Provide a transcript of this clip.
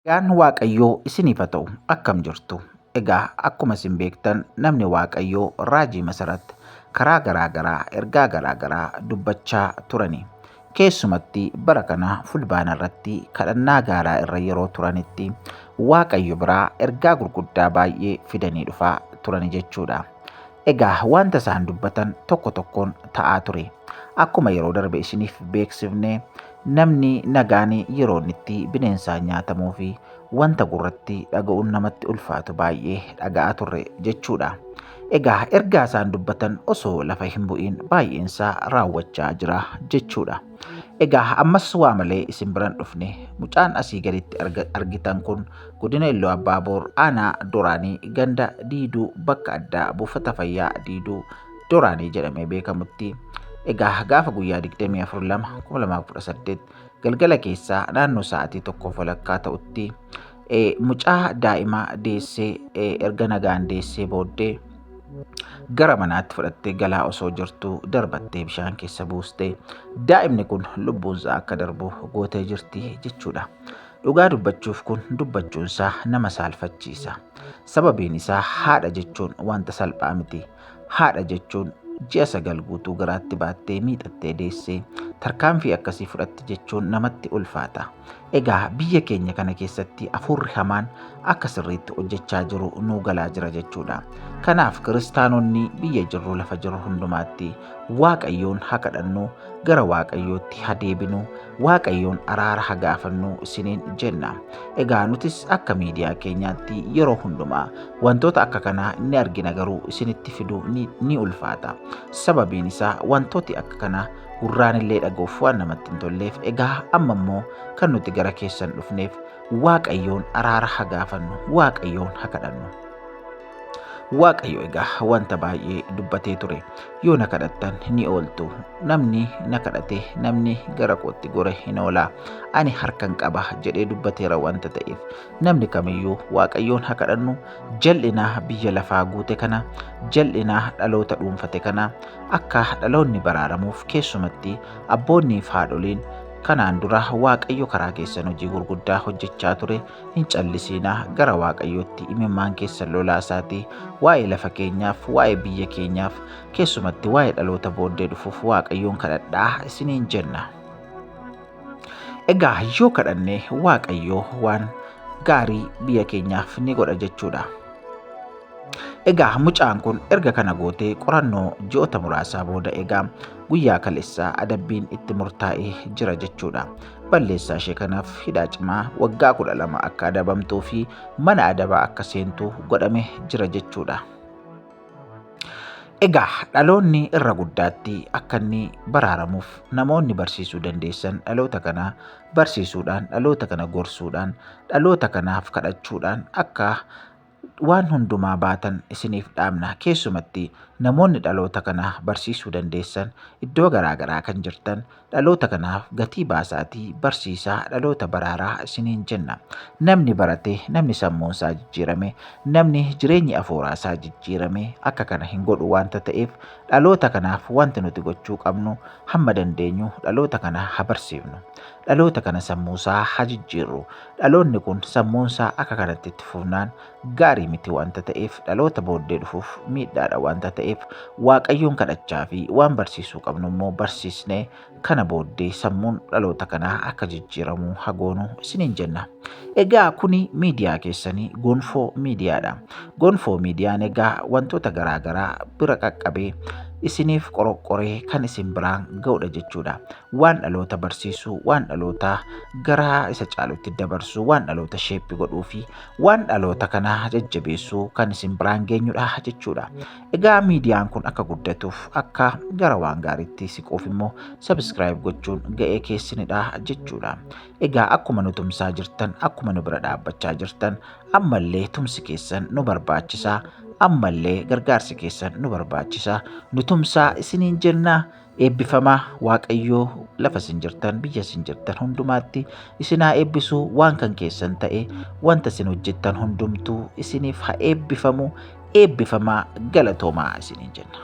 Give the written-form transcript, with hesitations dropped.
Yaan Waaqayyoo isiniif haa ta'u akkam jirtu? Egaa akkuma isin beektan namni Waaqayyoo raajii Masarat karaa garaa garaa ergaa garaa garaa dubbachaa turani. Keessumatti bara kana fulbaana irratti kadhannaa gaaraa irra yeroo turanitti Waaqayyo biraa ergaa gurguddaa baay'ee fidanii dhufaa turani jechuudha. Egaa wanta isaan dubbatan tokko tokkoon ta'aa ture. Akkuma yeroo darbe isiniif beeksifne namni nagaan yeroo inni itti bineensaan nyaatamuu fi wanta gurratti dhaga'uun namatti ulfaatu baay'ee dhaga'aa turre jechuudha. Egaa ergaa isaan dubbatan osoo lafa hin bu'iin baay'eensaa raawwachaa jira jechuudha. Egaa ammas waa malee isin biran dhufne mucaan asii gaditti argitan kun godina Iluu Abbaaboor aanaa Doraanii ganda Diiduu bakka addaa buufata fayyaa Diiduu Doraanii jedhamee beekamutti egaa gaafa guyyaa 24/2/2018 galgala keessaa naannoo sa'aatii 1:00 ta'utti mucaa daa'imaa deessee erga nagaan deessee booddee gara manaatti fudhattee galaa osoo jirtuu darbattee bishaan keessa buustee daa'imni kun lubbuunsaa akka darbu gootee jirti jechuudha. Dhugaa dubbachuuf kun dubbachuunsaa nama saalfachiisa. Sababiin isaa haadha jechuun wanta salphaa miti. Haadha jechuun ji'a 9 guutuu garaatti baattee miixattee deessee tarkaanfii akkasii fudhatte jechuun namatti ulfaata. Egaa biyya keenya kana keessatti afurri hamaan akka sirriitti hojjechaa jiru nuu galaa jira jechuudha. Kanaaf kiristaanonni biyya jirru lafa jiru hundumaatti Waaqayyoon haa kadhannu, gara Waaqayyootti haa deebinu, Waaqayyoon araara haa gaafannu isiniin jenna. Egaa nutis akka miidiyaa keenyaatti yeroo hundumaa wantoota akka kanaa ni argina, garuu isinitti fiduu ni ulfaata. Sababiin isaa wantooti akka kanaa gurraan illee dhaga'uuf waan namatti hin tolleef, egaa amma immoo kan nuti gara keessan dhufneef Waaqayyoon araara haa gaafannu, Waaqayyoon haa kadhannu. Waaqayyo egaa wanta baay'ee dubbatee ture. Yoo na kadhattan ni ooltu. Namni na kadhate, namni gara kootti gore hin oolaa. Ani harkan qaba jedhee dubbateera wanta ta'eef namni kamiyyuu Waaqayyoon haa kadhannu. Jal'inaa biyya lafaa guute kana, jal'inaa dhaloota dhuunfate kana akka dhaloonni baraaramuuf keessumatti abboonnii fi haadholiin kanaan dura Waaqayyo karaa keessan hojii gurguddaa hojjechaa ture. Hin callisinaa, gara Waaqayyootti imimmaan keessan lolaasaati. Waa'ee lafa keenyaaf, waa'ee biyya keenyaaf, keessumatti waa'ee dhaloota booddee dhufuuf Waaqayyoon kadhadhaa isiniin jenna. Egaa yoo kadhanne Waaqayyo waan gaarii biyya keenyaaf ni godha jechuudha. Egaa mucaan kun erga kana gootee qorannoo ji'oota muraasaa booda egaa guyyaa kaleessaa adabbiin itti murtaa'ee jira jechuudha. Balleessaa ishee kanaaf hidhaa cimaa waggaa 12 akka adabamtuu fi mana adabaa akka seentu godhame jira jechuudha. Egaa dhaloonni irra guddaatti akka inni baraaramuuf namoonni barsiisuu dandeessan dhaloota kana barsiisuudhaan, dhaloota kana gorsuudhaan, dhaloota kanaaf kadhachuudhaan akka waan hundumaa baatan isiniif dhaamna. Keessumatti namoonni dhaloota kana barsiisuu dandeessan iddoo garaa garaa kan jirtan dhaloota kanaaf gatii baasaatii barsiisaa, dhaloota baraaraa isiniin jenna. Namni barate, namni sammuun isaa jijjiirame, namni jireenyi afuuraa isaa jijjiirame akka kana hin godhu wanta ta'eef dhaloota kanaaf wanti nuti gochuu qabnu hamma dandeenyu dhaloota kana haa barsiifnu. Dhaloota kana sammuusaa haa jijjiirru. Dhaloonni kun sammuunsaa akka kanatti itti fufnaan gaarii miti wanta ta'eef dhaloota booddee dhufuuf miidhaadha wanta ta'eef Waaqayyoon kadhachaa fi waan barsiisuu qabnu immoo barsiisnee kana booddee sammuun dhaloota kanaa akka jijjiiramu haa goonu isiniin jenna. Egaa kuni miidiyaa keessanii Gonfoo miidiyaadha. Gonfoo miidiyaan egaa wantoota garaa garaa bira qaqqabee isiniif qoraqqoree kan isin biraan ga'udha jechuudha. Waan dhaloota barsiisuu, waan dhaloota gara isa caalutti dabarsuu, waan dhaloota sheeppi godhuu fi waan dhaloota kanaa jajjabeessuu kan isin biraan geenyudha jechuudha. Egaa miidiyaan kun akka guddatuuf, akka gara waan gaariitti siquuf immoo subscribe gochuun ga'ee keessanidha jechuudha. Egaa akkuma nu tumsaa jirtan, akkuma nu bira dhaabbachaa jirtan, ammallee tumsi keessan nu barbaachisa. Ammallee gargaarsi keessan nu barbaachisa. Nu tumsaa isiniin jenna. Eebbifamaa. Waaqayyoo lafa isin jirtan, biyya isin jirtan hundumaatti isin haa eebbisu. Waan kan keessan ta'e wanta isin hojjettan hundumtuu isiniif haa eebbifamu. Eebbifamaa, galatoomaa isiniin jenna.